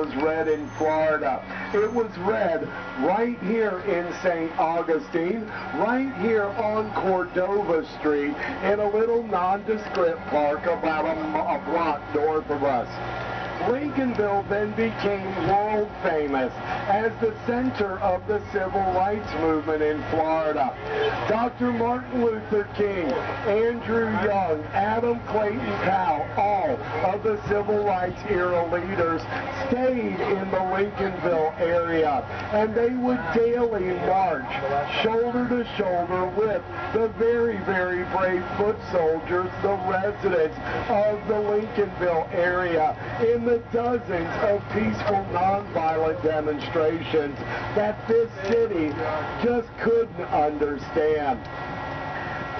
was read in Florida. It was read right here in St. Augustine, right here on Cordova Street, in a little nondescript park about a block north of us. Lincolnville then became world famous as the center of the civil rights movement in Florida. Dr. Martin Luther King, Andrew Young, Adam Clayton Powell, all of the civil rights era leaders stayed in the Lincolnville area, and they would daily march shoulder to shoulder with the very, very brave foot soldiers, the residents of the Lincolnville area, in the dozens of peaceful, nonviolent demonstrations that this city just couldn't understand.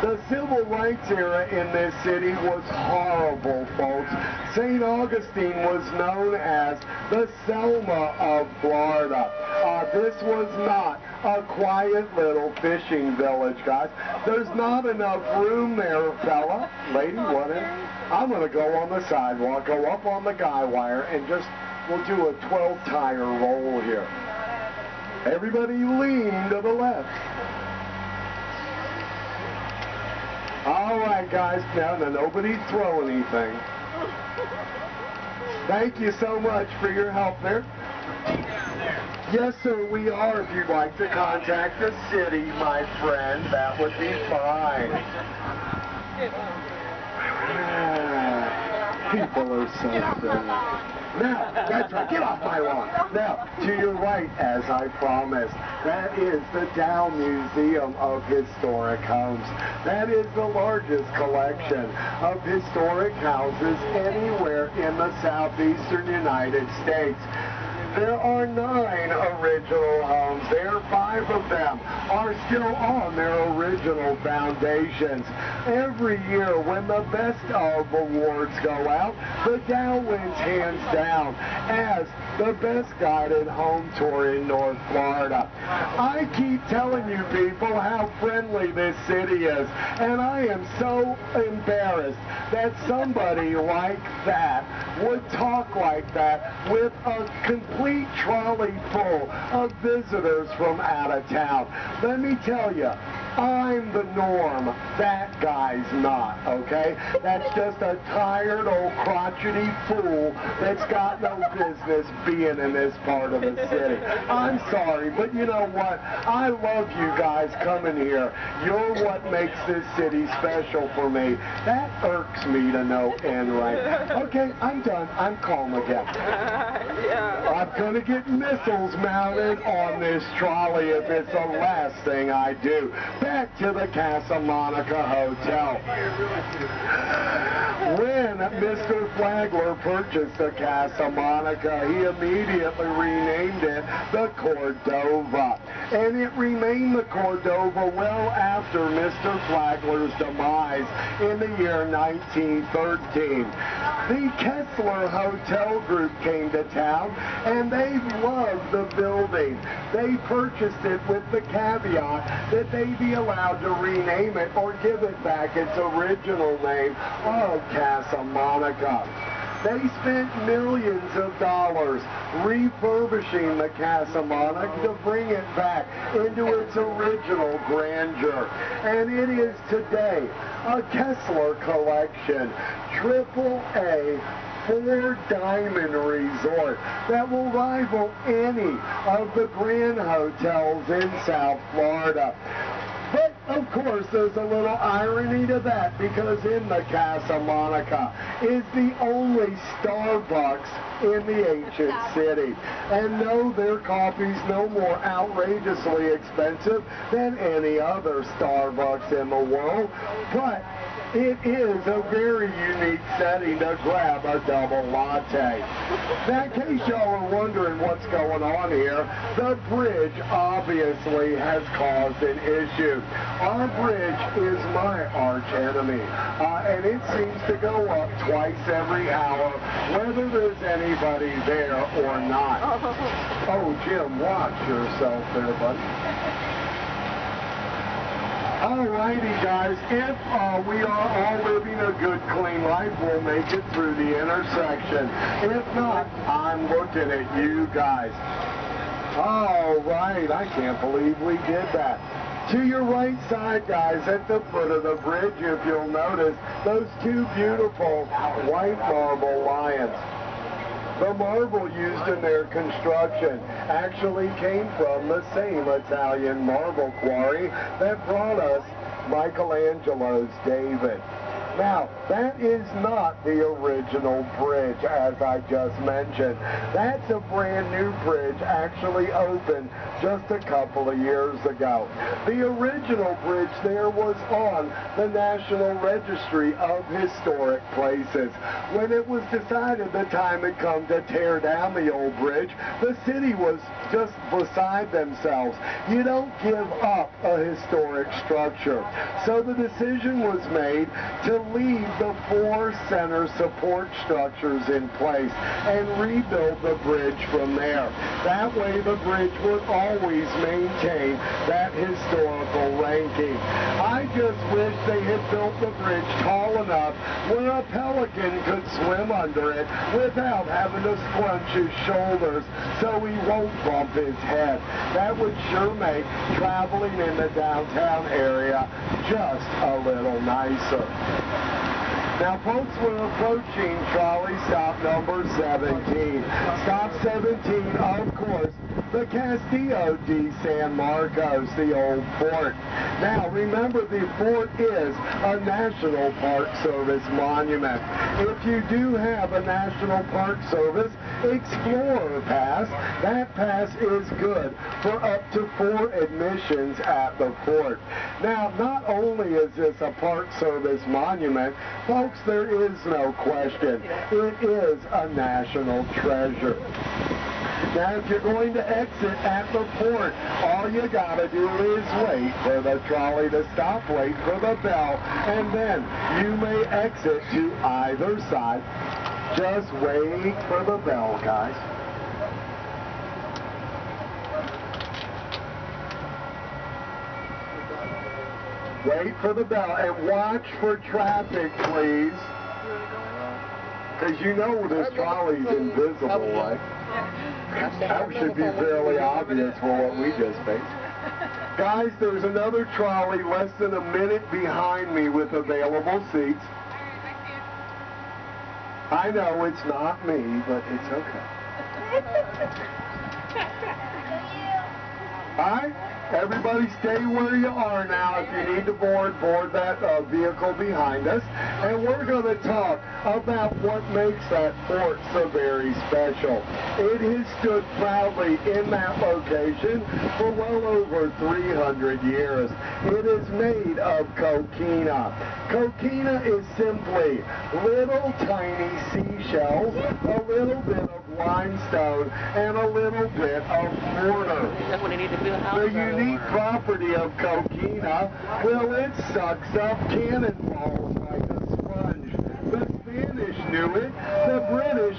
The civil rights era in this city was horrible, folks. St. Augustine was known as the Selma of Florida. This was not a quiet little fishing village, guys. There's not enough room there, fella. Lady, what in? I'm going to go on the sidewalk, go up on the guy wire, and we'll do a 12-tire roll here. Everybody lean to the left. All right, guys, now nobody throw anything. Thank you so much for your help there. Yes, sir, we are. If you'd like to contact the city, my friend, that would be fine. People are so friendly. Now, that's right, get off my lawn. Now, to your right, as I promised, that is the Dow Museum of Historic Homes. That is the largest collection of historic houses anywhere in the southeastern United States. There are 9 original homes there. 5 of them are still on their original foundations. Every year when the Best of awards go out, the Dow wins hands down as the best guided home tour in North Florida. I keep telling you people how friendly this city is, and I am so embarrassed that somebody like that would talk like that with a complete trolley full of visitors from out of town. Let me tell you, I'm the norm. That guy's not, okay? That's just a tired old crotchety fool that's got no business being in this part of the city. I'm sorry, but you know what? I love you guys coming here. You're what makes this city special for me. That irks me to no end, right? Okay, I'm done. I'm calm again. I'm going to get missiles mounted on this trolley if it's the last thing I do. Back to the Casa Monica Hotel. When Mr. Flagler purchased the Casa Monica, he immediately renamed it the Cordova. And it remained the Cordova well after Mr. Flagler's demise in the year 1913. The Kessler Hotel Group came to town, and they loved the building. They purchased it with the caveat that they be allowed to rename it or give it back its original name of Casa Monica. They spent millions of dollars refurbishing the Casa Monica to bring it back into its original grandeur. And it is today a Kessler Collection, AAA 4-diamond resort that will rival any of the grand hotels in South Florida. But, of course, there's a little irony to that, because in the Casa Monica is the only Starbucks in the ancient city. And no, their coffee's no more outrageously expensive than any other Starbucks in the world, but it is a very unique setting to grab a double latte. Now, in case y'all are wondering what's going on here, the bridge obviously has caused an issue. Our bridge is my arch enemy, and it seems to go up twice every hour, whether there's anybody there or not. Oh, Jim, watch yourself there, buddy. Alrighty, guys, if we are all living a good, clean life, we'll make it through the intersection. If not, I'm looking at you guys. Alright, I can't believe we did that. To your right side, guys, at the foot of the bridge, if you'll notice, those two beautiful white marble lions. The marble used in their construction actually came from the same Italian marble quarry that brought us Michelangelo's David. Now, that is not the original bridge, as I just mentioned. That's a brand new bridge actually opened just a couple of years ago. The original bridge there was on the National Registry of Historic Places. When it was decided the time had come to tear down the old bridge, the city was just beside themselves. You don't give up a historic structure. So the decision was made to leave the four center support structures in place and rebuild the bridge from there. That way the bridge would always maintain that historical ranking. I just wish they had built the bridge tall enough where a pelican could swim under it without having to scrunch his shoulders so he won't bump his head. That would sure make traveling in the downtown area just a little nicer. Now, folks, we're approaching trolley stop number 17. Stop 17, of course, the Castillo de San Marcos, the old fort. Now, remember, the fort is a National Park Service monument. If you do have a National Park Service Explorer Pass, that pass is good for up to 4 admissions at the fort. Now, not only is this a Park Service monument, folks, there is no question. It is a national treasure. Now, if you're going to exit at the fort, all you gotta do is wait for the trolley to stop, wait for the bell, and then you may exit to either side. Just wait for the bell, guys. Wait for the bell and watch for traffic, please. Because you know this trolley's invisible, right? That should be fairly obvious for what we just faced. Guys, there's another trolley less than a minute behind me with available seats. I know it's not me, but it's okay. All right? Everybody stay where you are now. If you need to board that vehicle behind us. And we're going to talk about what makes that fort so very special. It has stood proudly in that location for well over 300 years. It is made of coquina. Coquina is simply little tiny seashells, a little bit of limestone, and a little bit of mortar. That's what they need to build houses. The unique property of coquina, well, it sucks up cannonballs like a sponge. The Spanish knew it. The British,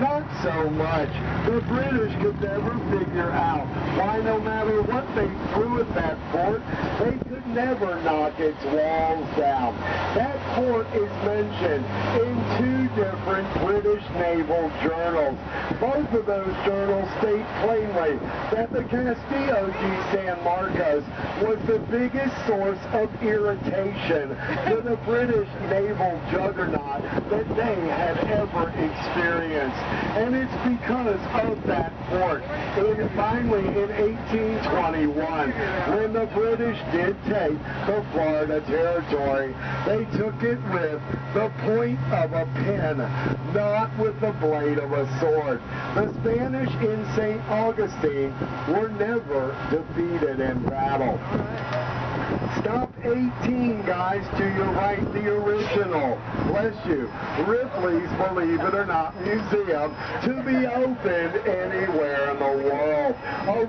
not so much. The British could never figure out why no matter what they threw at that fort, they could never knock its walls down. That fort is mentioned in 2 different British naval journals. Both of those journals state plainly that the Castillo de San Marcos was the biggest source of irritation to the British naval juggernaut that they had ever experienced. And it's because of that fort. Finally, in 1821, when the British did take the Florida Territory, they took it with the point of a pen, not with the blade of a sword. The Spanish in St. Augustine were never defeated in battle. Stop 18, guys, to your right, the original, bless you, Ripley's Believe It or Not Museum, to be opened anywhere in the world.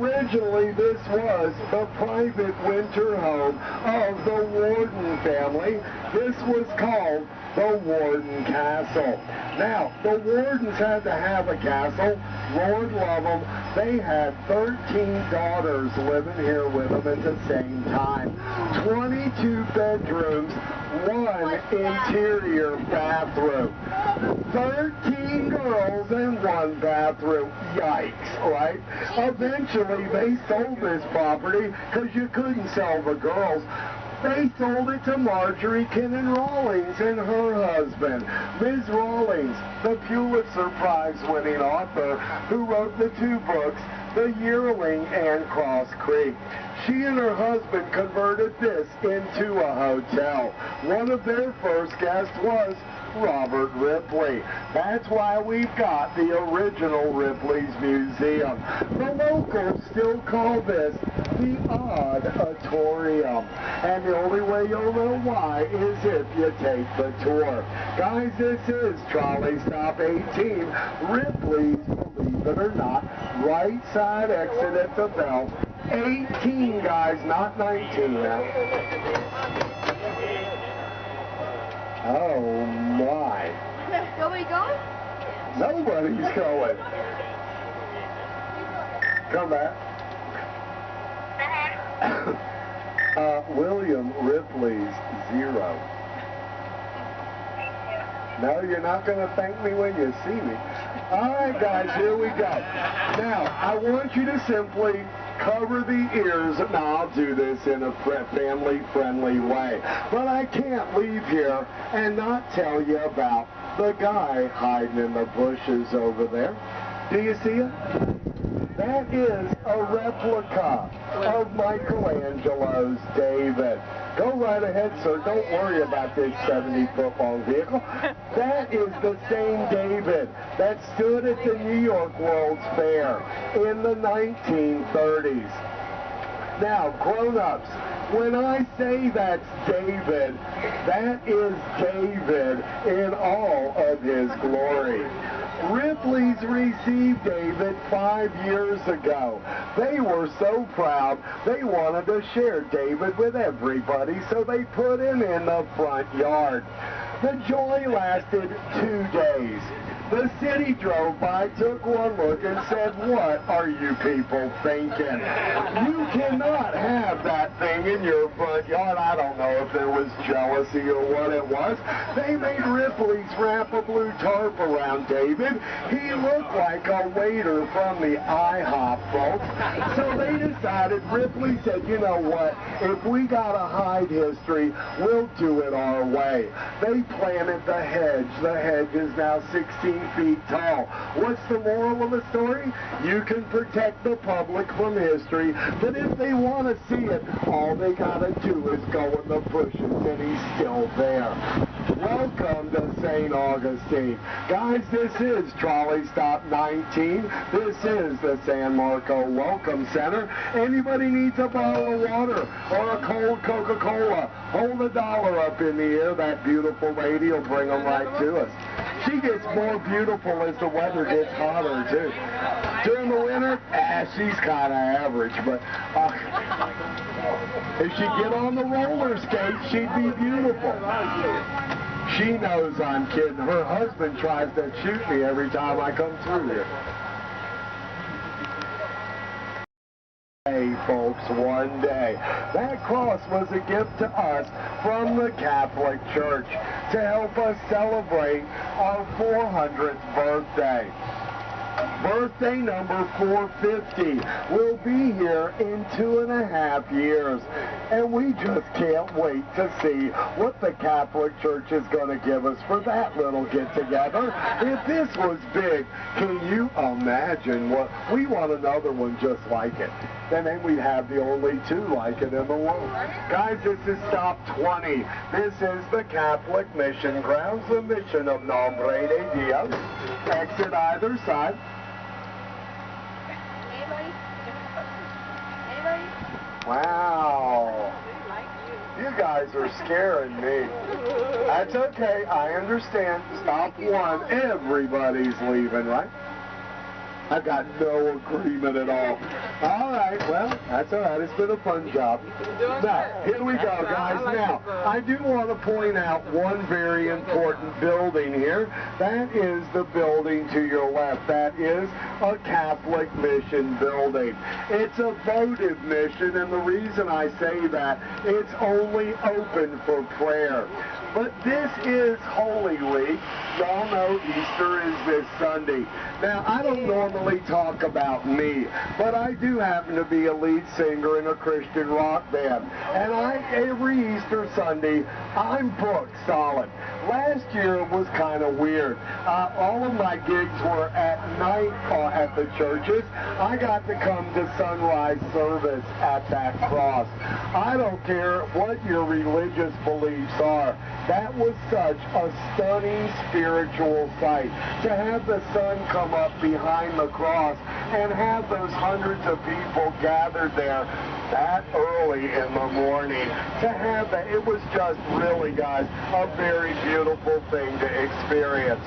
Originally, this was the private winter home of the Warden family. This was called the Warden Castle. Now, the Wardens had to have a castle. Lord love them. They had 13 daughters living here with them at the same time. 22 bedrooms, one interior bathroom. 13 girls and one bathroom. Yikes, right? Eventually, they sold this property because you couldn't sell the girls. They sold it to Marjorie Kinnan Rawlings and her husband. Ms. Rawlings, the Pulitzer Prize-winning author who wrote the two books, The Yearling and Cross Creek. She and her husband converted this into a hotel. One of their first guests was Robert Ripley. That's why we've got the original Ripley's Museum. The locals still call this the Auditorium. And the only way you'll know why is if you take the tour. Guys, this is Trolley Stop 18. Ripley's, believe it or not, right side exit at the bell. 18, guys, not 19 now. Oh my. Nobody going? Nobody's going. Come back. William Ripley's 0. No, you're not going to thank me when you see me. All right, guys, here we go. Now, I want you to simply cover the ears. Now, I'll do this in a family-friendly way. But I can't leave here and not tell you about the guy hiding in the bushes over there. Do you see it? That is a replica of Michelangelo's David. Go right ahead, sir. Don't worry about this 70-foot-long vehicle. That is the same David that stood at the New York World's Fair in the 1930s. Now, grown-ups, when I say that's David, that is David in all of his glory. Ripley's received David 5 years ago. They were so proud, they wanted to share David with everybody, so they put him in the front yard. The joy lasted 2 days. The city drove by, took one look, and said, "What are you people thinking? You cannot have that thing in your front yard." I don't know if there was jealousy or what it was. They made Ripley's wrap a blue tarp around David. He looked like a waiter from the IHOP, folks. So they decided, Ripley said, "You know what? If we gotta hide history, we'll do it our way." They planted the hedge. The hedge is now 16 feet tall. What's the moral of the story? You can protect the public from history, but if they want to see it, all they gotta do is go in the bushes, and he's still there. Welcome to St. Augustine. Guys, this is Trolley Stop 19. This is the San Marco Welcome Center. Anybody needs a bottle of water or a cold Coca-Cola, hold $1 up in the air. That beautiful lady will bring them right to us. She gets more beautiful as the weather gets hotter, too. During the winter, she's kind of average, but if she'd get on the roller skates, she'd be beautiful. She knows I'm kidding. Her husband tries to shoot me every time I come through here. Hey, folks, one day. That cross was a gift to us from the Catholic Church to help us celebrate our 400th birthday. Birthday number 450 will be here in 2.5 years. And we just can't wait to see what the Catholic Church is going to give us for that little get-together. If this was big, can you imagine what? We want another one just like it. And then we'd have the only 2 like it in the world. Guys, this is Stop 20. This is the Catholic Mission Grounds, the mission of Nombre de Dios. Exit either side. Wow. You guys are scaring me. That's okay. I understand. Stop 1. Everybody's leaving, right? I've got no agreement at all. All right, well, that's all right. It's been a fun job. Now, here we go, guys. Now, I do want to point out one very important building here. That is the building to your left. That is a Catholic mission building. It's a votive mission, and the reason I say that, it's only open for prayer. But this is Holy Week. Y'all know Easter is this Sunday. Now, I don't normally talk about me, but I do happen to be a lead singer in a Christian rock band. And every Easter Sunday, I'm booked solid. Last year was kind of weird. All of my gigs were at night at the churches. I got to come to sunrise service at that cross. I don't care what your religious beliefs are. That was such a stunning spiritual sight. To have the sun come up behind the cross and have those hundreds of people gathered there that early in the morning, to have that, it was just really, guys, a very beautiful thing to experience.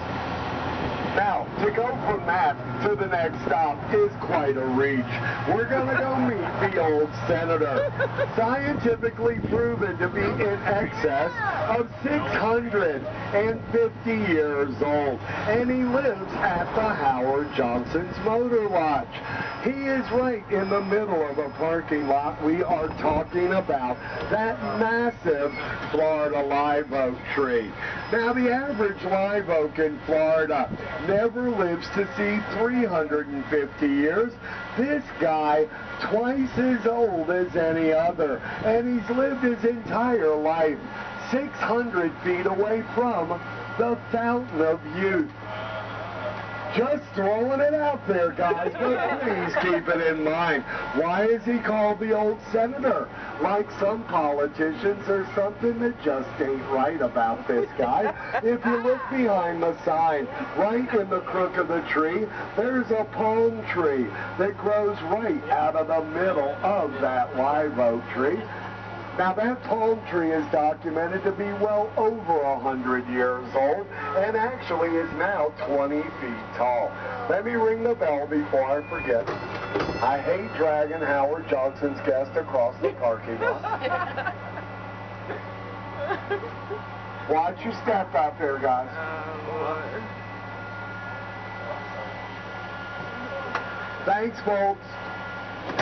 Now, to go from that to the next stop is quite a reach. We're going to go meet the old senator, scientifically proven to be in excess of 650 years old, and he lives at the Howard Johnson's Motor Lodge. He is right in the middle of a parking lot. We are talking about that massive Florida live oak tree. Now, the average live oak in Florida never lives to see 350 years. This guy, twice as old as any other, and he's lived his entire life 600 feet away from the Fountain of Youth. Just throwing it out there, guys, but please keep it in mind. Why is he called the old senator? Like some politicians, there's something that just ain't right about this guy. If you look behind the sign, right in the crook of the tree, there's a palm tree that grows right out of the middle of that live oak tree. Now, that palm tree is documented to be well over 100 years old and actually is now 20 feet tall. Let me ring the bell before I forget. I hate dragging Howard Johnson's guest across the parking lot. Watch your step out there, guys. Thanks, folks.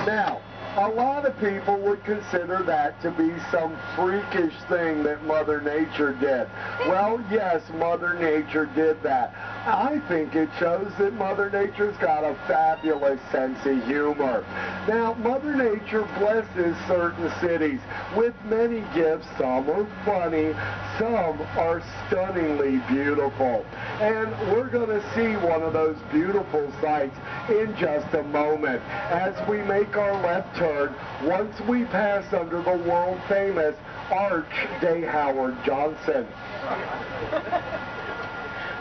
Now, a lot of people would consider that to be some freakish thing that Mother Nature did. Well, yes, Mother Nature did that. I think it shows that Mother Nature's got a fabulous sense of humor. Now, Mother Nature blesses certain cities with many gifts. Some are funny, some are stunningly beautiful. And we're going to see one of those beautiful sights in just a moment as we make our left turn once we pass under the world-famous Arch de Howard Johnson.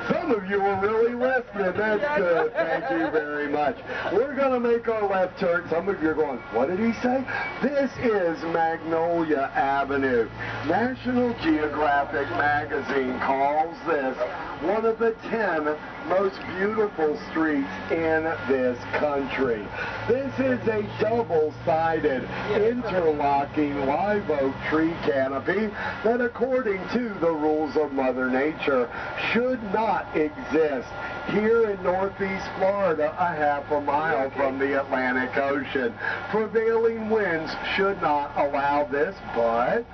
Some of you were really listening. That's good. Thank you very much. We're going to make our left turn. Some of you are going, what did he say? This is Magnolia Avenue. National Geographic magazine calls this one of the 10 most beautiful streets in this country. This is a double-sided, interlocking live oak tree canopy that, according to the rules of Mother Nature, should not exist here in Northeast Florida, a half a mile from the Atlantic Ocean. Prevailing winds should not allow this, but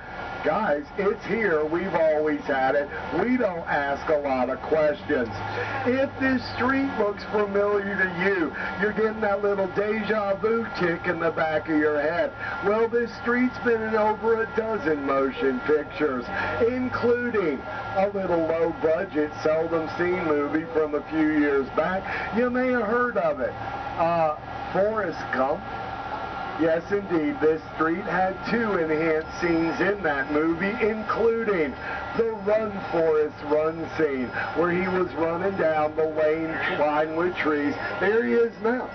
guys, it's here. We've always had it. We don't ask a lot of questions. If this street looks familiar to you, you're getting that little deja vu tick in the back of your head. Well, this street's been in over a dozen motion pictures, including a little low-budget, seldom-seen movie from a few years back. You may have heard of it. Forrest Gump. Yes, indeed, this street had 2 enhanced scenes in that movie, including the Run, Forrest, Run scene, where he was running down the lane lined with trees. There he is now.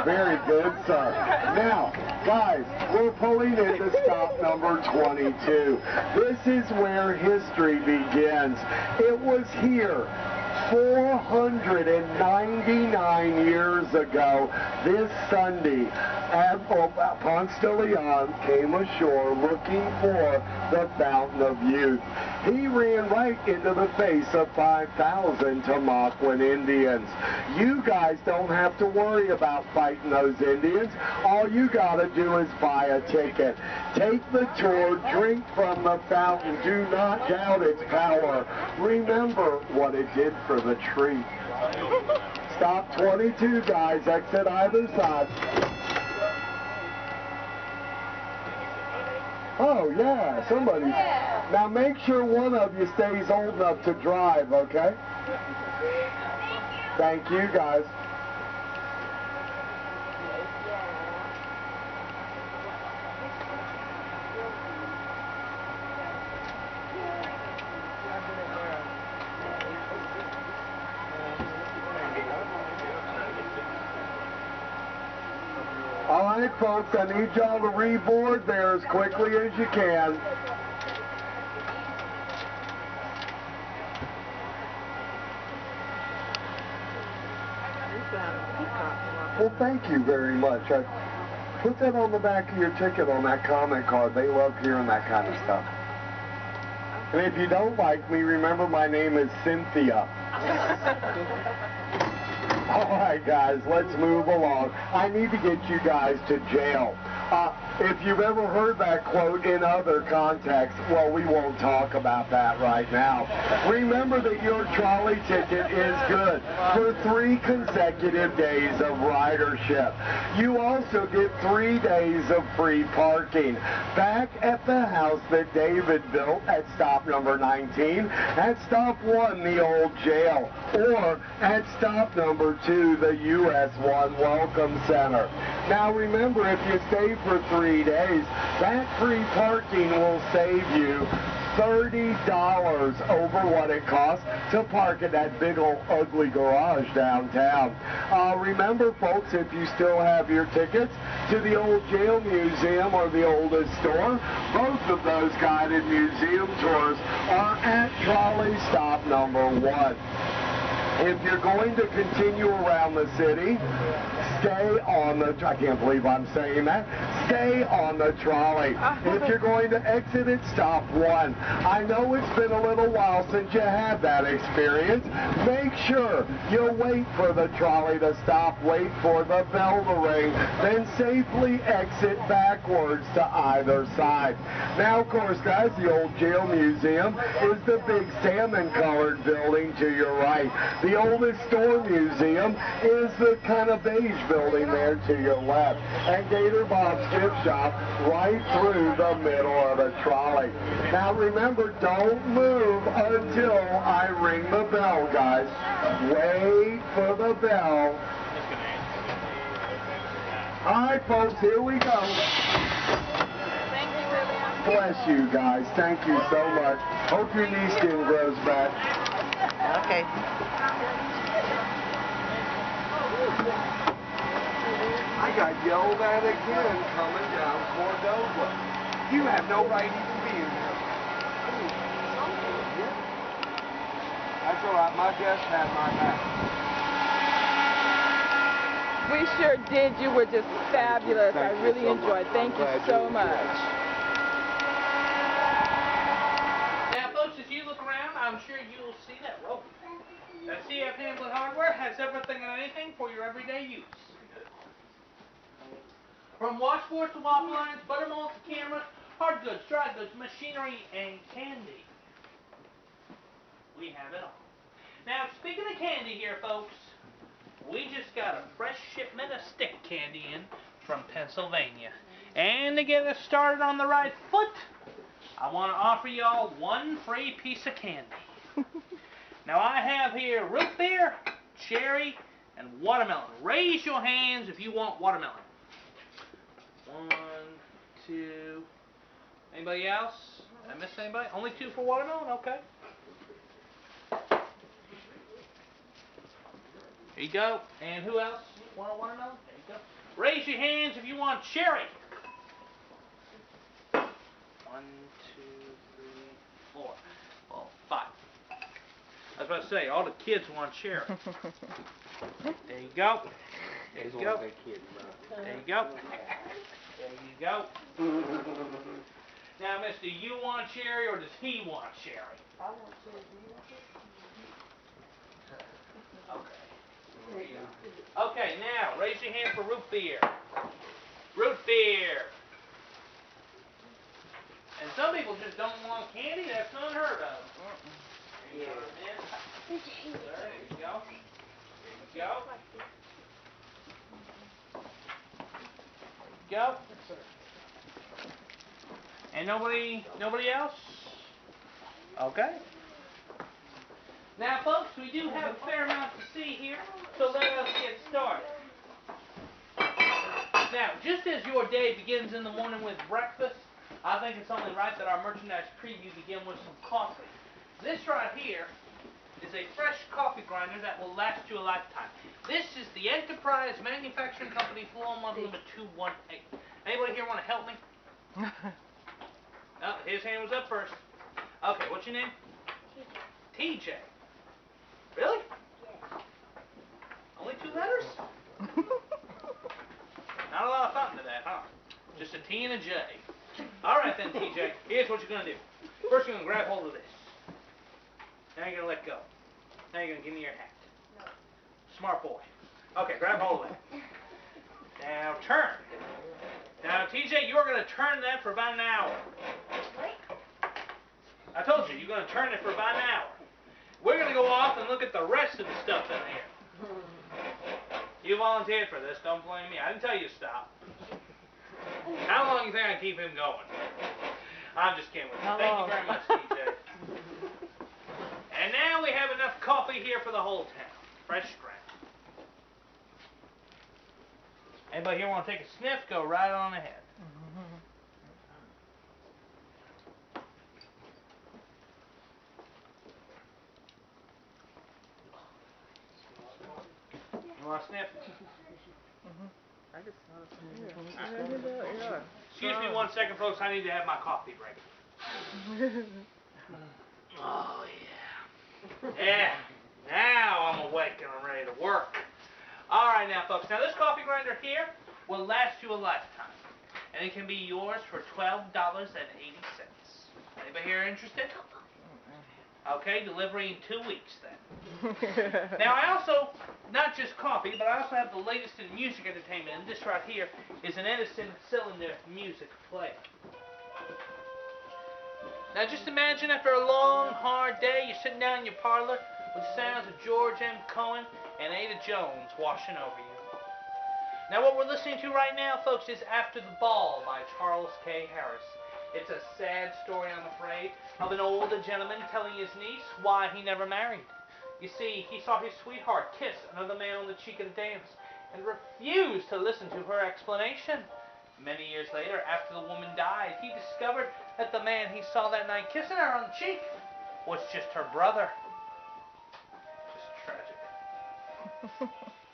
Very good, sir. Now, guys, we're pulling into stop number 22. This is where history begins. It was here 499 years ago, this Sunday, Ponce de Leon came ashore looking for the Fountain of Youth. He ran right into the face of 5,000 Tamaulipan Indians. You guys don't have to worry about fighting those Indians. All you gotta do is buy a ticket. Take the tour, drink from the fountain. Do not doubt its power. Remember what it did for the tree. Stop 22, guys. Exit either side. Oh, yeah, somebody. Now make sure one of you stays old enough to drive, okay? Thank you, guys. All right, folks, I need y'all to reboard there as quickly as you can. Well, thank you very much. Put that on the back of your ticket on that comment card. They love hearing that kind of stuff. And if you don't like me, remember my name is Cynthia. All right, guys, let's move along. I need to get you guys to jail. If you've ever heard that quote in other contexts, well, we won't talk about that right now. Remember that your trolley ticket is good for 3 consecutive days of ridership. You also get 3 days of free parking back at the house that David built at stop number 19, at stop 1, the old jail, or at stop number 2, the US 1 Welcome Center. Now remember, if you stay for 3 days, that free parking will save you $30 over what it costs to park at that big old ugly garage downtown. Remember, folks, if you still have your tickets to the old jail museum or the oldest store, both of those guided museum tours are at trolley stop number 1. If you're going to continue around the city, stay on the, I can't believe I'm saying that, stay on the trolley. If you're going to exit at stop 1, I know it's been a little while since you had that experience. Make sure you wait for the trolley to stop, wait for the bell to ring, then safely exit backwards to either side. Now, of course, guys, the old jail museum is the big salmon-colored building to your right. The oldest store museum is the kind of beige building there to your left. And Gator Bob's gift shop right through the middle of the trolley. Now remember, don't move until I ring the bell, guys. Wait for the bell. All right, folks, here we go. Thank you, William. Bless you guys. Thank you so much. Hope your knee skin grows back. Okay. I got yelled at again coming down Cordova. You have no right even being here. That's all right. My guest had my back. We sure did. You were just fabulous. I really enjoyed. Thank you so much. Now, folks, as you look around, I'm sure you'll see that. Whoa. That CF Hamblin Hardware has everything and anything for your everyday use. From washboards to waffle irons, butter molds to cameras, hard goods, dry goods, machinery, and candy. We have it all. Now, speaking of candy here, folks, we just got a fresh shipment of stick candy in from Pennsylvania. And to get us started on the right foot, I want to offer y'all one free piece of candy. Now, I have here root beer, cherry, and watermelon. Raise your hands if you want watermelon. 1, 2. Anybody else? Did I miss anybody? Only 2 for watermelon? Okay. Here you go. And who else want a watermelon? There you go. Raise your hands if you want cherry. 1, 2, 3, 4. Well, 5. Okay. was about to say, all the kids want cherry. There you go. There you go. There you go. There you go. Now, mister, you want cherry or does he want cherry? I want cherry. Do you want cherry? Okay. Okay, now, raise your hand for root beer. Root beer. And some people just don't want candy. That's unheard of. There you go, man. There you go. There you go. There you go. And nobody else? Okay. Now, folks, we do have a fair amount to see here, so let us get started. Now, just as your day begins in the morning with breakfast, I think it's only right that our merchandise preview begin with some coffee. This right here is a fresh coffee grinder that will last you a lifetime. This is the Enterprise Manufacturing Company floor model number 218. Anybody here want to help me? Oh, his hand was up first. Okay, what's your name? TJ. Really? Yes. Only 2 letters? Not a lot of thought into that, huh? Just a T and a J. Alright then, TJ, here's what you're going to do. First you're going to grab hold of this. Now you're going to let go. Now you're going to give me your hat. No. Smart boy. Okay, grab hold of it. Now turn. Now TJ, you're going to turn that for about an hour. What? I told you, you're going to turn it for about an hour. We're going to go off and look at the rest of the stuff in here. You volunteered for this, don't blame me. I didn't tell you to stop. How long do you think I can keep him going? I'm just kidding with you. Thank you very much, TJ. And now we have enough coffee here for the whole town. Fresh ground. Anybody here want to take a sniff? Go right on ahead. You want a sniff? I just saw it. Yeah. Excuse me 1 second, folks. I need to have my coffee ready. Oh, yeah. Yeah. Now I'm awake and I'm ready to work. All right, now, folks. Now, this coffee grinder here will last you a lifetime. And it can be yours for $12.80. Anybody here interested? Okay, delivery in 2 weeks then. Now I also, not just coffee, but I also have the latest in music entertainment, and this right here is an Edison cylinder music player. Now just imagine after a long, hard day, you're sitting down in your parlor with the sounds of George M. Cohen and Ada Jones washing over you. Now what we're listening to right now, folks, is After the Ball by Charles K. Harris. It's a sad story, I'm afraid, of an older gentleman telling his niece why he never married. You see, he saw his sweetheart kiss another man on the cheek at a dance and refused to listen to her explanation. Many years later, after the woman died, he discovered that the man he saw that night kissing her on the cheek was just her brother. Just tragic.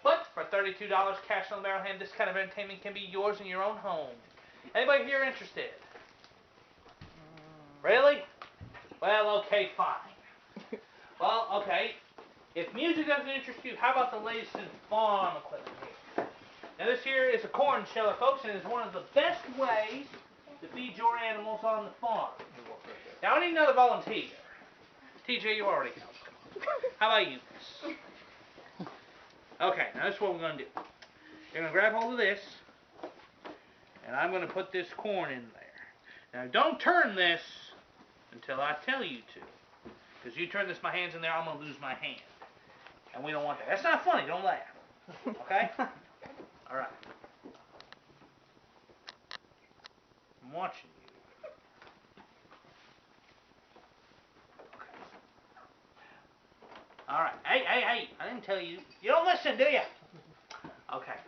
But for $32 cash on the barrel hand, this kind of entertainment can be yours in your own home. Anybody here interested? Really? Well, okay, fine. Well, okay. If music doesn't interest you, how about the latest in farm equipment here? Now, this here is a corn sheller, folks, and it's one of the best ways to feed your animals on the farm. Now, I need another volunteer. TJ, you already helped. How about you? Okay, now this is what we're going to do. You're going to grab hold of this, and I'm going to put this corn in there. Now, don't turn this until I tell you to. Because you turn this, my hand's in there, I'm going to lose my hand. And we don't want that. That's not funny, don't laugh. Okay? Alright. I'm watching you. Okay. Alright. Hey. I didn't tell you. You don't listen, do you? Okay.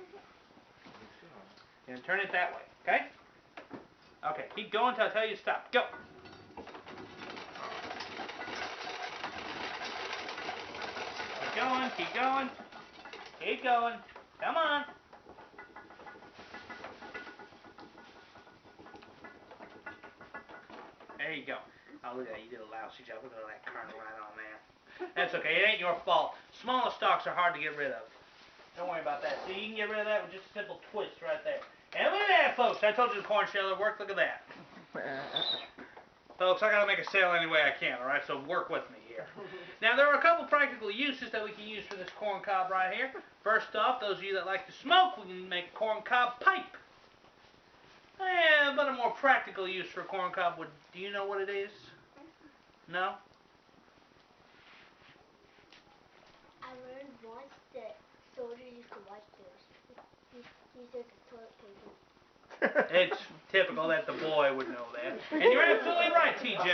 You're going to turn it that way, okay? Okay, keep going until I tell you to stop. Go. Keep going. Keep going. Come on. There you go. Oh, look at that. You did a lousy job. Look at all that kernel right on there. That's okay. It ain't your fault. Smaller stalks are hard to get rid of. Don't worry about that. See, you can get rid of that with just a simple twist right there. And look at that, folks. I told you the corn sheller worked. Look at that. Folks, I got to make a sale any way I can, all right? So work with me here. Now, there are a couple practical uses that we can use for this corn cob right here. First off, those of you that like to smoke, we can make a corn cob pipe. But a more practical use for a corn cob would, do you know what it is? No? I learned once that soldiers used to watch those. Use it as toilet paper. It's typical that the boy would know that. And you're absolutely right, TJ.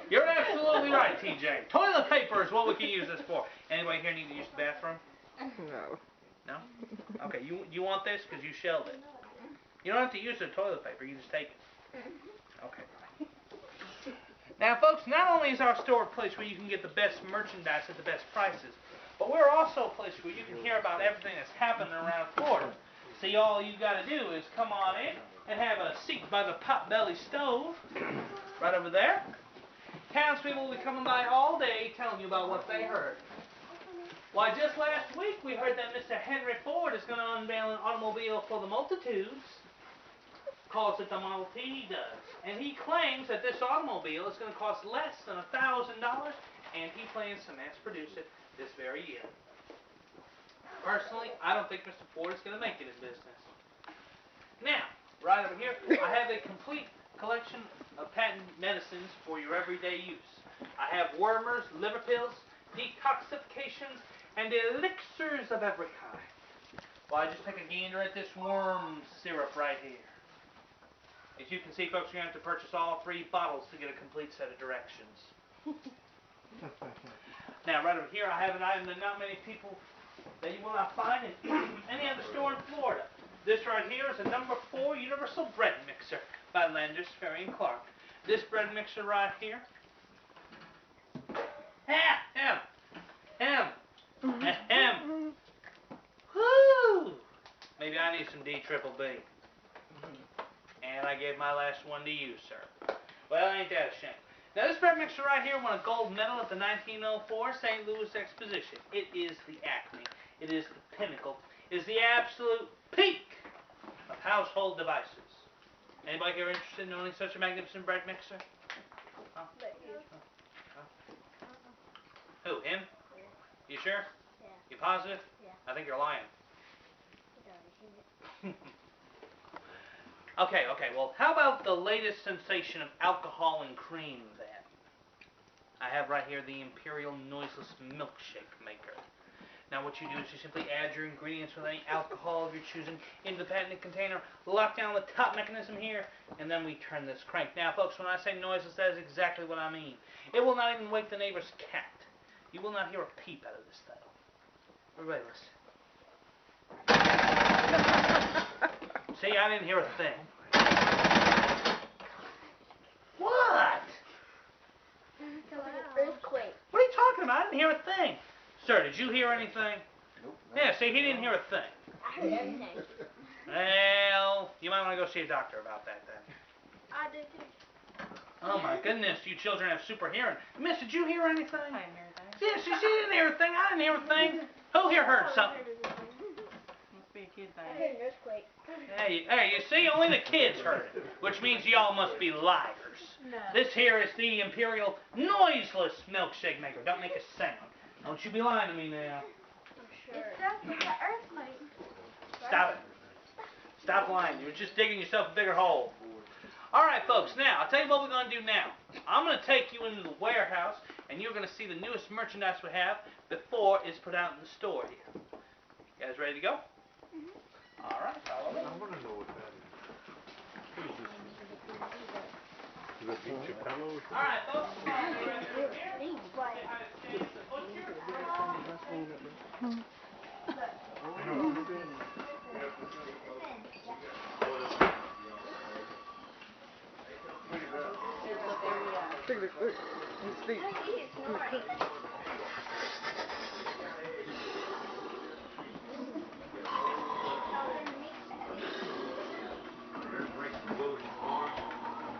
You're absolutely right, TJ. Toilet paper is what we can use this for. Anybody here need to use the bathroom? No. No? Okay, you want this? Because you shelled it. You don't have to use the toilet paper. You just take it. Okay. Now, folks, not only is our store a place where you can get the best merchandise at the best prices, but we're also a place where you can hear about everything that's happening around Florida. See, all you got to do is come on in and have a seat by the potbelly stove right over there. Townspeople will be coming by all day telling you about what they heard. Why, just last week we heard that Mr. Henry Ford is going to unveil an automobile for the multitudes. Calls it the Model T, he does. And he claims that this automobile is going to cost less than $1,000, and he plans to mass produce it this very year. Personally, I don't think Mr. Ford is going to make it in business. Now, right over here, I have a complete collection of patent medicines for your everyday use. I have wormers, liver pills, detoxifications, and elixirs of every kind. Well, I just take a gander at this worm syrup right here. As you can see, folks, you're going to have to purchase all 3 bottles to get a complete set of directions. Now, right over here, I have an item that not many people, that you will not find in any other store in Florida. This right here is a number 4 universal bread mixer by Landers, Ferry & Clark. This bread mixer right here. Woo! Maybe I need some D-triple-B. And I gave my last one to you, sir. Well, ain't that a shame. Now, this bread mixer right here won a gold medal at the 1904 St. Louis Exposition. It is the acme. It is the pinnacle. It is the absolute peak of household devices. Anybody here interested in owning such a magnificent bread mixer? Huh? Who, him? You sure? Yeah. You positive? Yeah. I think you're lying. It. Okay, well, how about the latest sensation of alcohol and cream, then? I have right here the Imperial Noiseless Milkshake Maker. Now, what you do is you simply add your ingredients with any alcohol of your choosing into the patented container, lock down the top mechanism here, and then we turn this crank. Now, folks, when I say noiseless, that is exactly what I mean. It will not even wake the neighbor's cat. You will not hear a peep out of this thing. Everybody listen. See, I didn't hear a thing. What? It's like an earthquake. What are you talking about? I didn't hear a thing. Sir, did you hear anything? Nope. Yeah, see, he didn't hear a thing. I heard everything. Well, you might want to go see a doctor about that then. I did too. Oh my goodness, you children have super hearing. Miss, did you hear anything? I didn't hear that. Yeah, she didn't hear a thing. I didn't hear a thing. Who here heard something? Must be a kid I thing. heard an earthquake. Hey, you see, only the kids heard it, which means y'all must be liars. No. This here is the Imperial Noiseless Milkshake Maker. Don't make a sound. Don't you be lying to me now. Sure. It sounds like an earthquake. Stop it. Stop lying. You're just digging yourself a bigger hole. All right, folks. Now, I'll tell you what we're going to do now. I'm going to take you into the warehouse, and you're going to see the newest merchandise we have before it's put out in the store here. You guys ready to go? Mm-hmm. All right, follow me. I want to know what that is. What is this? Is it picture pillows? All right, folks. You ready to go here? Say hi to James the Butcher. Look. He's asleep.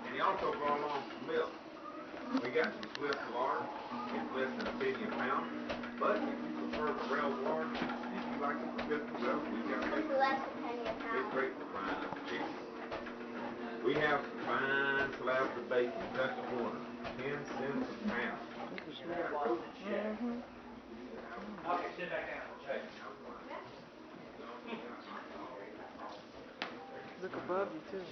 And he also brought along some milk. We got some Swiss large. It's less than a penny a pound. But if you prefer the rail large, if you like it for 50, well, we got it. It's less than a penny a pound. It's great for frying up the chicken. We have some fine slabs of bacon cut to order. 10 cents a pound. Okay, sit back down. Okay. Look above you too.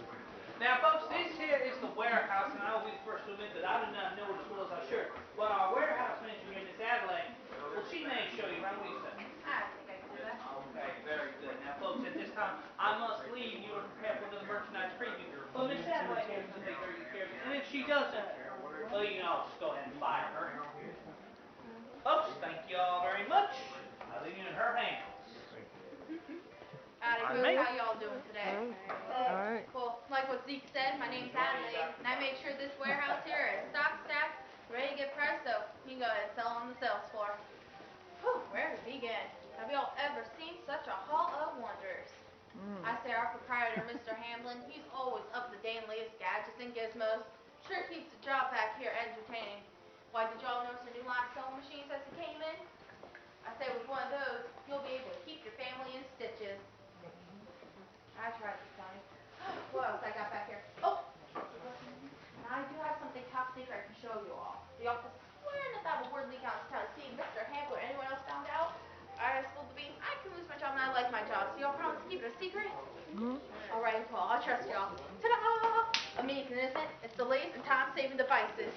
Now, folks, this here is the warehouse, and I will be the first to admit that I do not know it as well as I should. But our warehouse manager here, Miss Adelaide, well, she may show you around. What do you say? I think I can do that. Okay, very good. Now, folks, at this time, I must leave you to prepare for another merchandise preview. But Miss Adelaide here is going to take very good care of you. And if she doesn't, well, you know, I'll just go ahead and fire her. Folks, thank you all very much. I'll leave you in her hands. Howdy, folks. How y'all doing today? All right. Well, like what Zeke said, my name's Adelaide, and I made sure this warehouse here is stocked, stacked, ready to get pressed, so you can go ahead and sell on the sales floor. Whew, where to begin? Have y'all ever seen such a hall of wonders? I say our proprietor, Mr. Hamlin, he's always up to date on latest gadgets and gizmos. Sure keeps the job back here entertaining. Why, did y'all notice the new line sewing machines as it came in? I say with one of those, you'll be able to keep your family in stitches. I try to be funny. What else I got back here? Oh! I do have something top secret I can show you all. The office swearing that that word leak out to try to see Mr. Hamlin or anyone else found out. I spilled the beans. I can lose my job and I like my job. So y'all promise to keep it a secret? Alright, well, I'll trust y'all. Ta-da! Amazing, isn't it? It's the latest and time-saving devices.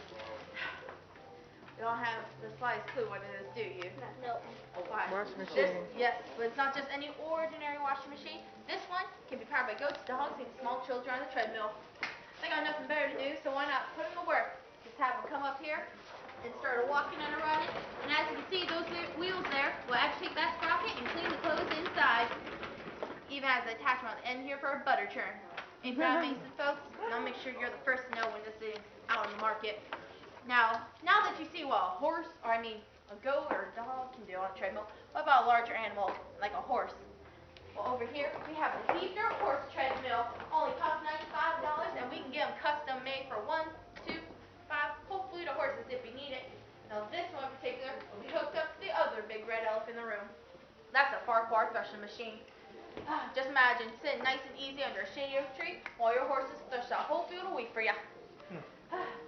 You don't have the slightest clue what it is, do you? No. Why? Washing machine. Yes, but it's not just any ordinary washing machine. This one can be powered by goats, dogs, and small children on the treadmill. They got nothing better to do, so why not put them to work? Just have them come up here and start walking and running. And as you can see, those wheels there will actually take that sprocket and clean the clothes inside. Even has an attachment on the end here for a butter churn. Ain't that amazing, folks? And I'll make sure you're the first to know when this thing's out on the market. Now that you see what a horse, or I mean a goat or a dog can do on a treadmill, what about a larger animal like a horse? Well, over here we have the Hebner horse treadmill. Only costs $95, and we can get them custom made for 1, 2, 5, whole fleet of horses if you need it. Now this one in particular will be hooked up to the other big red elephant in the room. That's a Farquhar threshing machine. Just imagine sitting nice and easy under a shady oak tree while your horses thresh a whole field of wheat for you.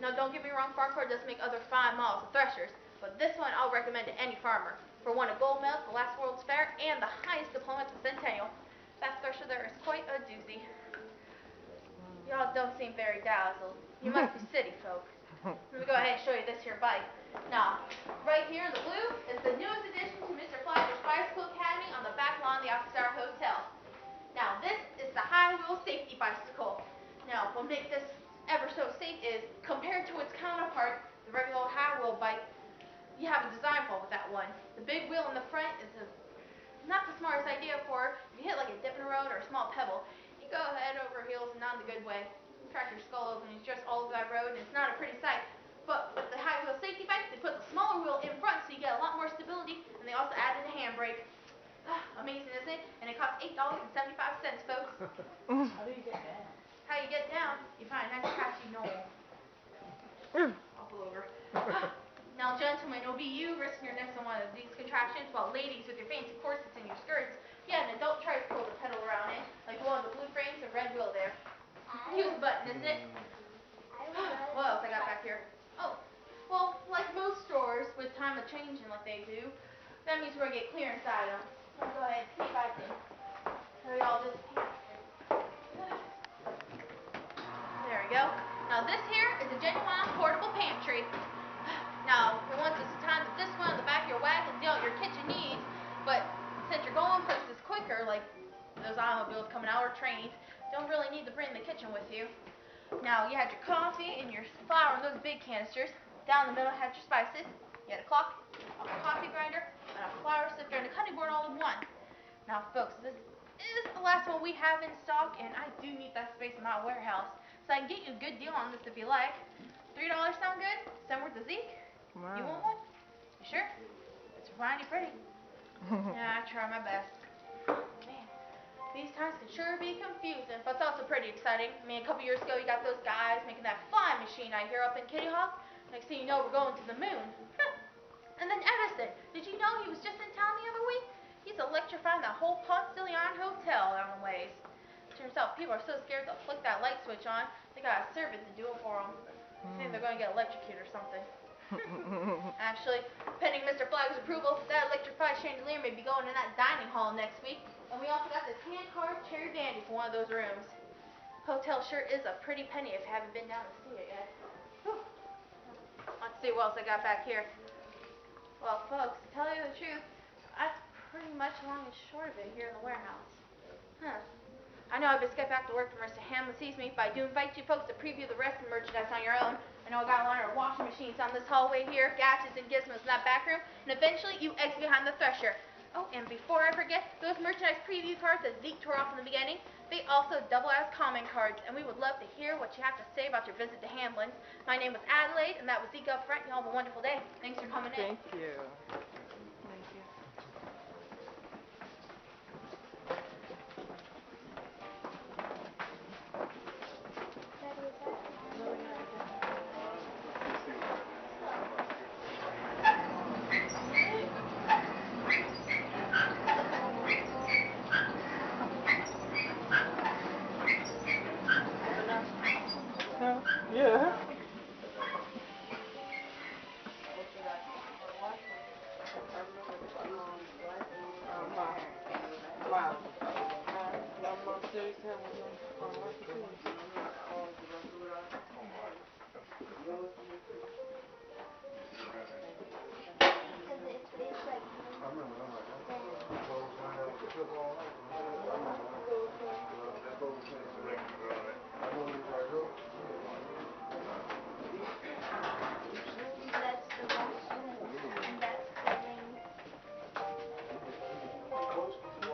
Now don't get me wrong, Farquhar does make other fine models of threshers, but this one I'll recommend to any farmer. For one, a gold medal at the last World's Fair and the highest diploma at the Centennial. That thresher there is quite a doozy. Y'all don't seem very dazzled. You must be city folk. Let me go ahead and show you this here bike. Now, right here in the blue is the newest addition to Mr. Flyder's Bicycle Academy on the back lawn of the Oxford Hotel. Now, this is the high wheel safety bicycle. Now, what makes this ever so safe is, compared to its counterpart, the regular old high wheel bike, you have a design flaw with that one. The big wheel in the front is not the smartest idea for if you hit like a dip in the road or a small pebble. You go head over heels and not in the good way. Crack your skull open and just all over that road, and it's not a pretty sight. But with the high wheel safety bike, they put the smaller wheel in front so you get a lot more stability, and they also added a handbrake. Amazing, isn't it? And it costs $8.75, folks. How do you get down? How you get down? You find a nice patchy knoll. I'll pull over. Now, gentlemen, it'll be you risking your necks on one of these contraptions, while ladies with your fancy corsets and your skirts, yeah, an adult tries to pull the pedal around it, like the one with the blue frames and red wheel there. Use the button, isn't it? What else I got back here? Oh, well, like most stores with time of changing like they do, that means we're going to get clear inside them. I'll go ahead and see if I can hurry all this here. There we go. Now this here is a genuine portable pantry. Now, for once it's time that this one on the back of your wagon deal with your kitchen needs, but since you're going places quicker, like those automobiles coming out or trains, don't really need to bring the kitchen with you. Now, you had your coffee and your flour in those big canisters. Down the middle had your spices. You had a clock, a coffee grinder, and a flour sifter, and a cutting board all in one. Now, folks, this is the last one we have in stock, and I do need that space in my warehouse. So I can get you a good deal on this if you like. $3 sound good? Send word to Zeke? Wow. You want one? You sure? It's mighty pretty. Yeah, I try my best. Man, these times can sure be confusing, but it's also pretty exciting. I mean, a couple years ago, you got those guys making that flying machine I hear up in Kitty Hawk. Next thing you know, we're going to the moon. And then Edison, did you know he was just in town the other week? He's electrifying that whole Ponce de Leon hotel down the ways. Turns out people are so scared they'll flick that light switch on, they got a servant to do it for them. I think they're going to get electrocuted or something. Actually, pending Mr. Flagler's approval, that electrified chandelier may be going in that dining hall next week. And we also got this hand-carved cherry dandy for one of those rooms. Hotel sure is a pretty penny if you haven't been down to see it yet. Whew. Let's see what else I got back here. Well, folks, to tell you the truth, that's pretty much long and short of it here in the warehouse. I know I best get back to work before Mr. Hamlin sees me, but I do invite you folks to preview the rest of the merchandise on your own. I know I got a lot of washing machines on this hallway here, gadgets and gizmos in that back room, and eventually you exit behind the thresher. Oh, and before I forget, those merchandise preview cards that Zeke tore off in the beginning, they also double as comment cards, and we would love to hear what you have to say about your visit to Hamlin's. My name was Adelaide, and that was Zeke up front. Y'all have a wonderful day. Thanks for coming in. Thank you. Thank you. Yeah. Wow. Your mom serious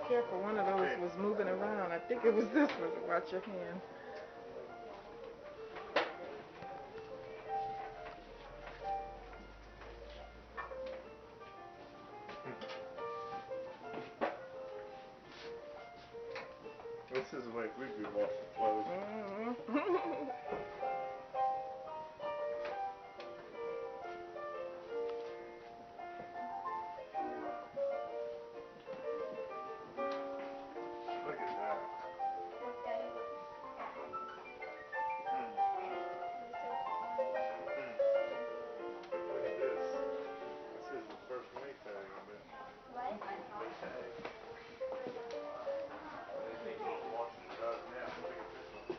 Careful, one of those was moving around. I think it was this one. Watch your hand. This is the way we do washing clothes. Look at that. Look at this. This is the first Maytag, I bet. What? Maytag. They think he's washing it out now. Look at this one.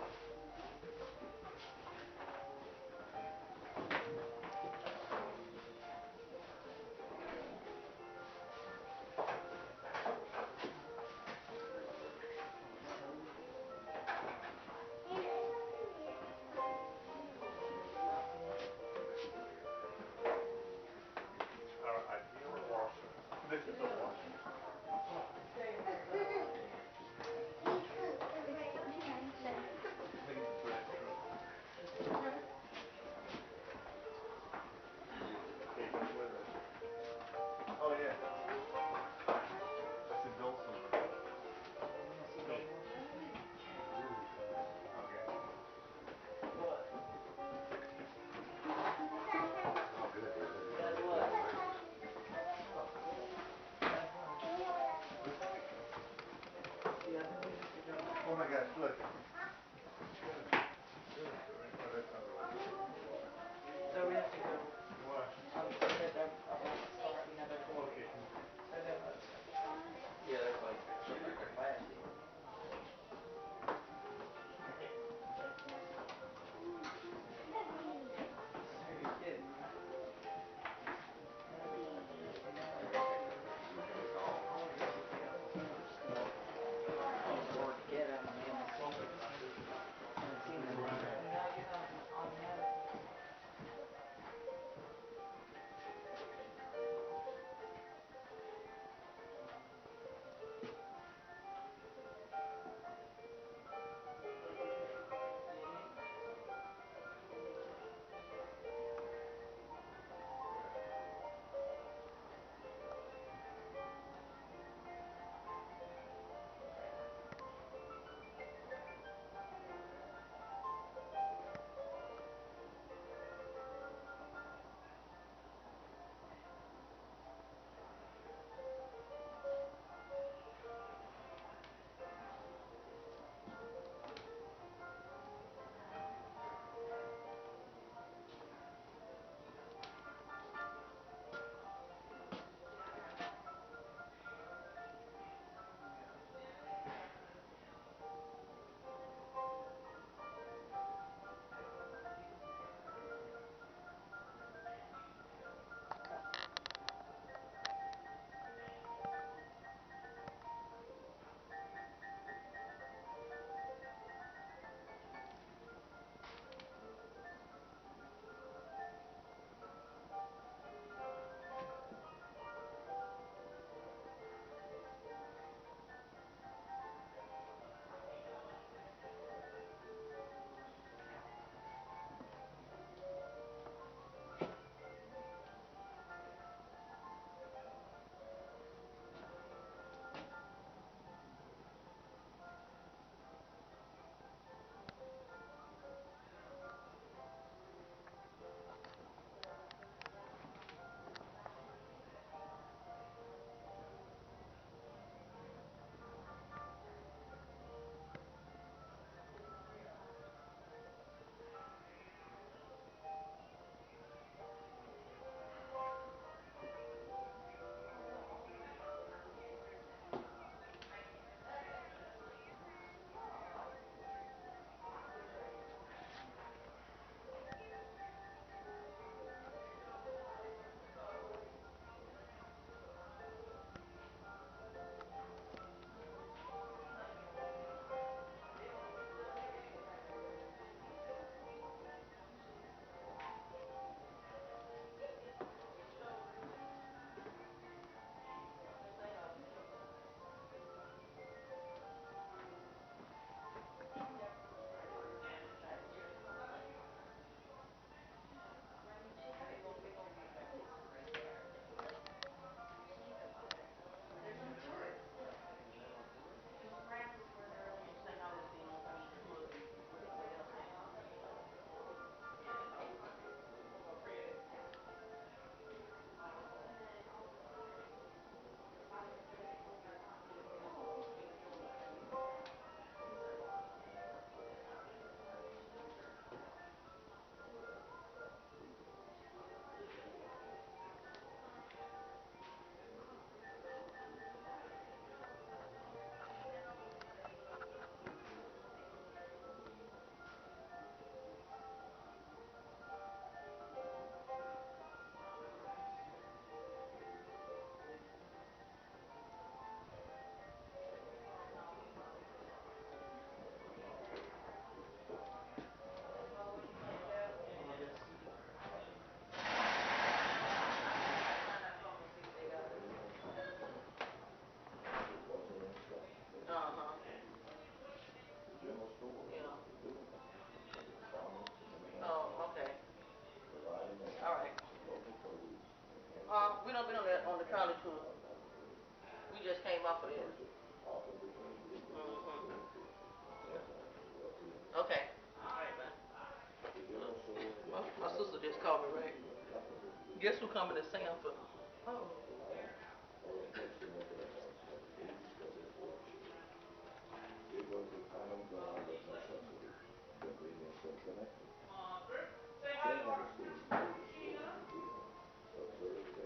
Our ideal washer. This is a washer. Look at the bread truck. Take it with us. Oh yeah. That's a dulcimer. Okay. Oh my gosh, look. Oh, that's not the one. So we have to go. Why? Okay. Yeah, that's like classy. You're kidding. Hard to get them, man. We don't been on the county tour. We just came off of it. Okay. Alright, man. My sister just called me, right? Guess who coming to sing for? Oh. It was the common ground of necessity, convenience, and connection. Say hi to our Sheena. Observed a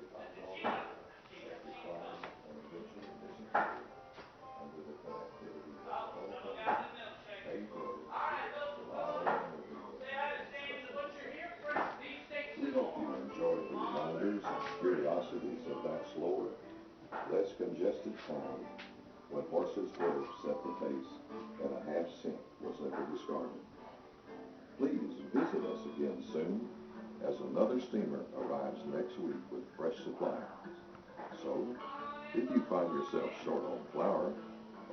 Magnolia decline and eventually disappeared under the connectivity of telephone, paved roads, reliable automobiles, and special facilities. We hope you enjoy the reminders and curiosities of that slower, less congested time when horses' hooves set the pace and a half cent was never discarded. Please visit us again soon as another steamer arrives next week with fresh supplies. So, if you find yourself short on flour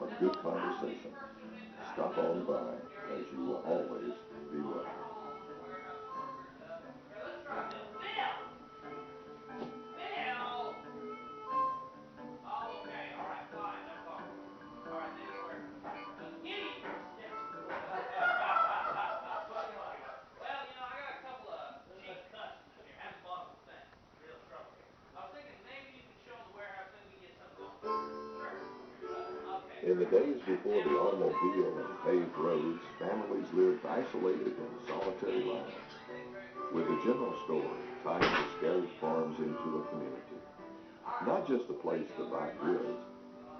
or good conversation, stop on by as you will always be welcome. In the days before the automobile and paved roads, families lived isolated in solitary lives, with the general store tying the scattered farms into a community. Not just a place to buy goods,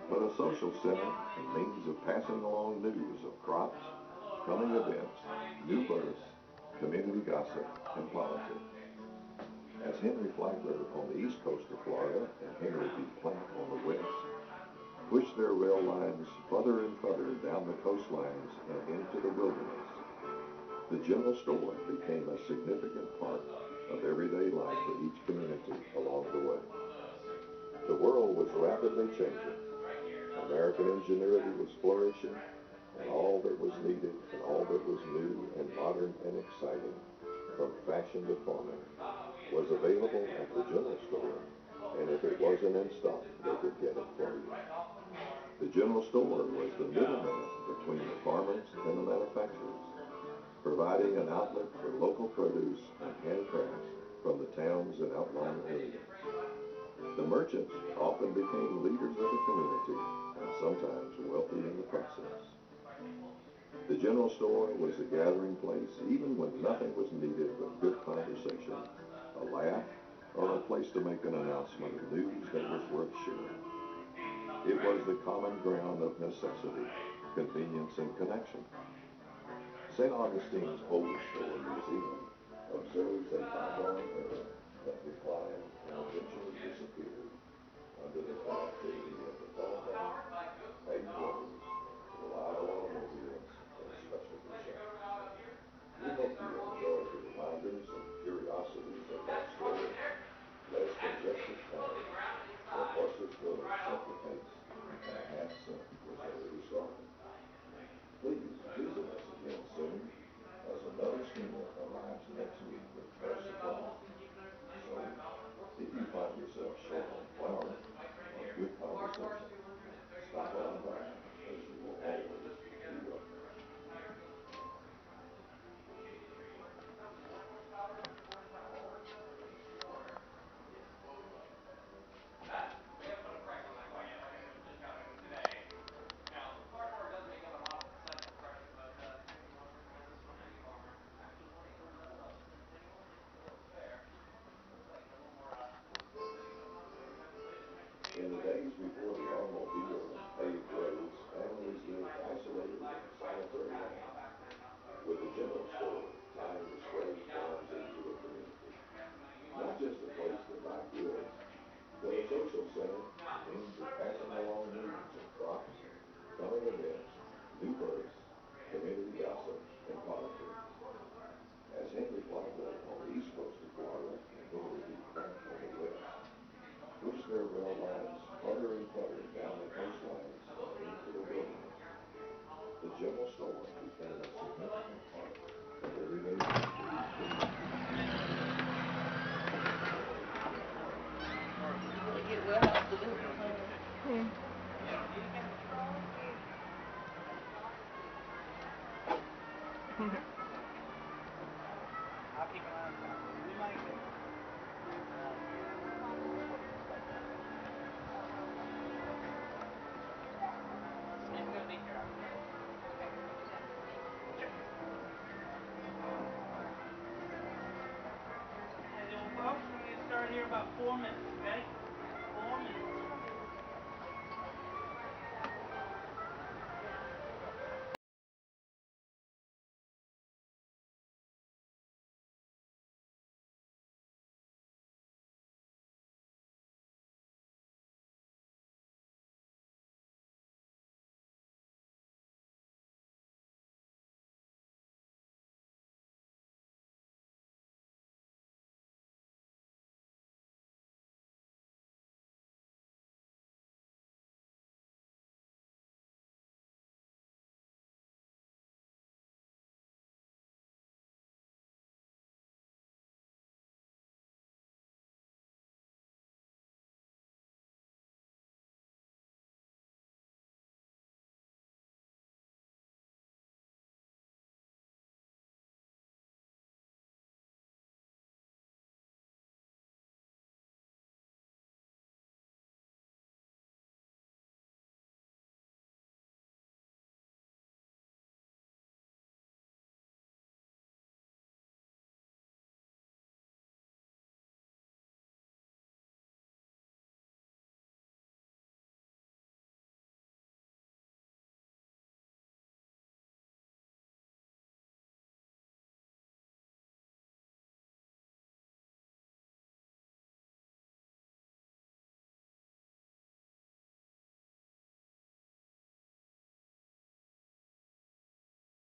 but a social center and means of passing along news of crops, coming events, new births, community gossip, and politics. As Henry Flagler on the east coast of Florida and Henry B. Platt on the west pushed their rail lines further and further down the coastlines and into the wilderness, the general store became a significant part of everyday life for each community along the way. The world was rapidly changing. American ingenuity was flourishing, and all that was needed and all that was new and modern and exciting, from fashion to farming, was available at the general store, and if it wasn't in stock, they could get it for you. The general store was the middleman between the farmers and the manufacturers, providing an outlet for local produce and handcrafts from the towns and outlying areas. The merchants often became leaders of the community and sometimes wealthy in the process. The general store was a gathering place even when nothing was needed but good conversation, a laugh, or a place to make an announcement of news that was worth sharing. It was the common ground of necessity, convenience, and connection. St. Augustine's Old Store Museum observes a bygone era that declined and eventually disappeared under the connectivity of the telephone, paved roads, reliable automobiles, and specialty shops. We hope you enjoyed the reminders and curiosities of that slower, less congested time when horses' hooves set the pace and a half cent was never discarded. Please visit us again soon as another steamer arrives next week with fresh supplies. So, if you find yourself short on flour or good conversation, stop on by as you will always be welcome. Hmm. I'll keep an eye on that. We might get He's gonna be here. Hey, old folks, we're gonna start here about 4 minutes, okay? 4 minutes.